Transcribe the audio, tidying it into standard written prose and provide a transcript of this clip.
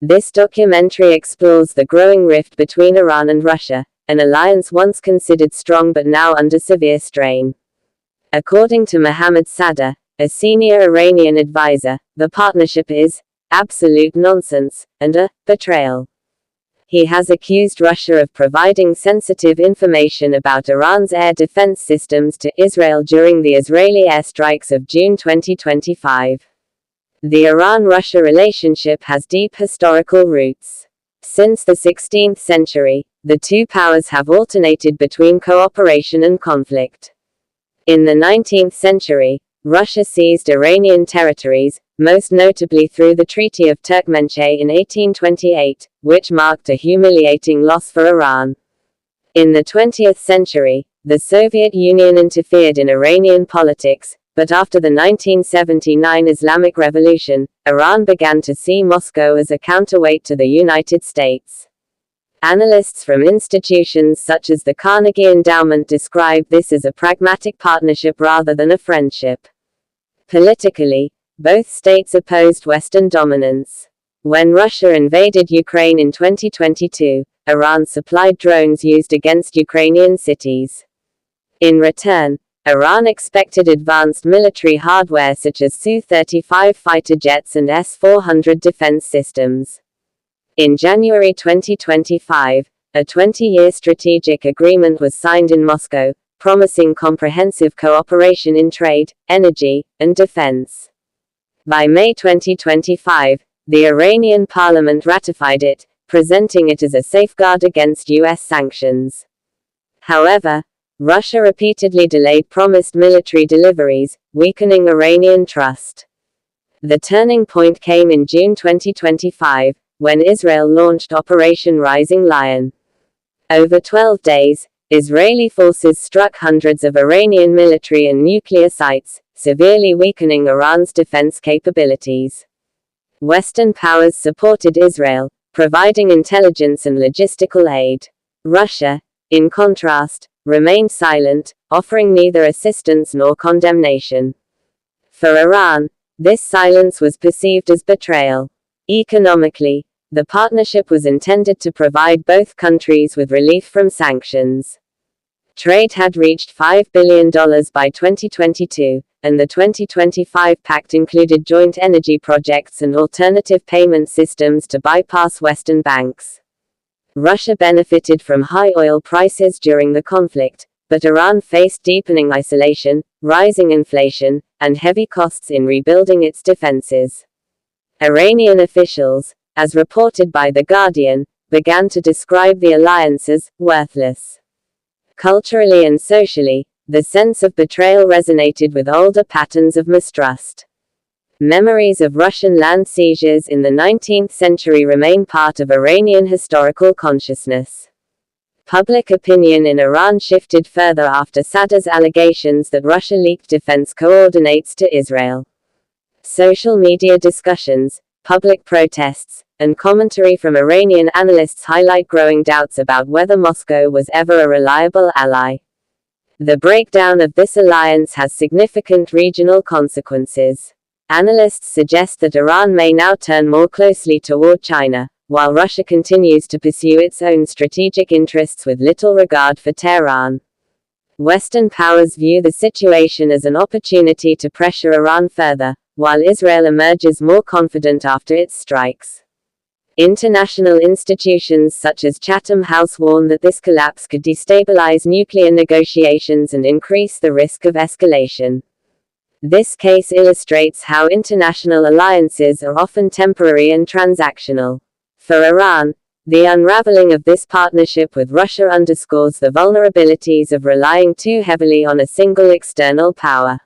This documentary explores the growing rift between Iran and Russia, an alliance once considered strong but now under severe strain. According to Mohammad Sadr, a senior Iranian advisor, the partnership is absolute nonsense and a betrayal. He has accused Russia of providing sensitive information about Iran's air defense systems to Israel during the Israeli airstrikes of June 2025. The Iran-Russia relationship has deep historical roots. Since the 16th century, the two powers have alternated between cooperation and conflict. In the 19th century, Russia seized Iranian territories, most notably through the Treaty of Turkmenchay in 1828, which marked a humiliating loss for Iran. In the 20th century, the Soviet Union interfered in Iranian politics, but after the 1979 Islamic Revolution, Iran began to see Moscow as a counterweight to the United States. Analysts from institutions such as the Carnegie Endowment describe this as a pragmatic partnership rather than a friendship. Politically, both states opposed Western dominance. When Russia invaded Ukraine in 2022, Iran supplied drones used against Ukrainian cities. In return, Iran expected advanced military hardware such as Su-35 fighter jets and S-400 defense systems. In January 2025, a 20-year strategic agreement was signed in Moscow, promising comprehensive cooperation in trade, energy, and defense. By May 2025, the Iranian parliament ratified it, presenting it as a safeguard against U.S. sanctions. However, Russia repeatedly delayed promised military deliveries, weakening Iranian trust. The turning point came in June 2025, when Israel launched Operation Rising Lion. Over 12 days, Israeli forces struck hundreds of Iranian military and nuclear sites, severely weakening Iran's defense capabilities. Western powers supported Israel, providing intelligence and logistical aid. Russia, in contrast, remained silent, offering neither assistance nor condemnation. For Iran, this silence was perceived as betrayal. Economically, the partnership was intended to provide both countries with relief from sanctions. Trade had reached $5 billion by 2022, and the 2025 Pact included joint energy projects and alternative payment systems to bypass Western banks. Russia benefited from high oil prices during the conflict, but Iran faced deepening isolation, rising inflation, and heavy costs in rebuilding its defenses. Iranian officials, as reported by The Guardian, began to describe the alliance as worthless. Culturally and socially, the sense of betrayal resonated with older patterns of mistrust. Memories of Russian land seizures in the 19th century remain part of Iranian historical consciousness. Public opinion in Iran shifted further after Sadr's allegations that Russia leaked defense coordinates to Israel. Social media discussions, public protests, and commentary from Iranian analysts highlight growing doubts about whether Moscow was ever a reliable ally. The breakdown of this alliance has significant regional consequences. Analysts suggest that Iran may now turn more closely toward China, while Russia continues to pursue its own strategic interests with little regard for Tehran. Western powers view the situation as an opportunity to pressure Iran further, while Israel emerges more confident after its strikes. International institutions such as Chatham House warn that this collapse could destabilize nuclear negotiations and increase the risk of escalation. This case illustrates how international alliances are often temporary and transactional. For Iran, the unraveling of this partnership with Russia underscores the vulnerabilities of relying too heavily on a single external power.